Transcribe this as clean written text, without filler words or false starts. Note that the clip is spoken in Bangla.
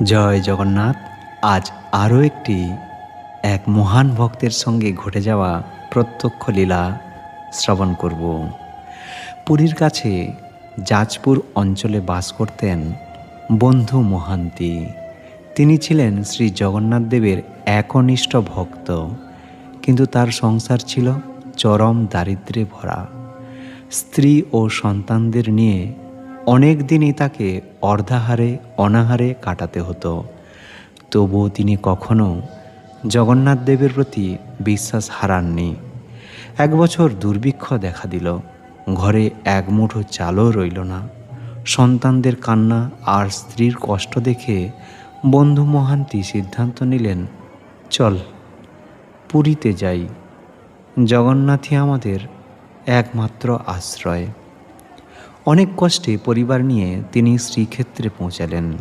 জয় জগন্নাথ। আজ আরও এক মহান ভক্তের সঙ্গে ঘটে যাওয়া প্রত্যক্ষ লীলা শ্রবণ করব। পুরীর কাছে যাজপুর অঞ্চলে বাস করতেন বন্ধু মহান্তি। তিনি ছিলেন শ্রী জগন্নাথ দেবের একনিষ্ঠ ভক্ত, কিন্তু তার সংসার ছিল চরম দারিদ্র্যে ভরা। স্ত্রী ও সন্তানদের নিয়ে অনেক দিনই তাকে অর্ধাহারে অনাহারে কাটাতে হতো। তবুও তিনি কখনো জগন্নাথ দেবের প্রতি বিশ্বাস হারাননি। এক বছর দুর্ভিক্ষ দেখা দিল। ঘরে এক মুঠো চালও রইল না। সন্তানদের কান্না আর স্ত্রীর কষ্ট দেখে বন্ধু মহান্তি সিদ্ধান্ত নিলেন, চল পুরীতে যাই, জগন্নাথই আমাদের একমাত্র আশ্রয়। অনেক কষ্টে পরিবার নিয়ে তিনি শ্রীক্ষেত্রে পৌঁছালেন।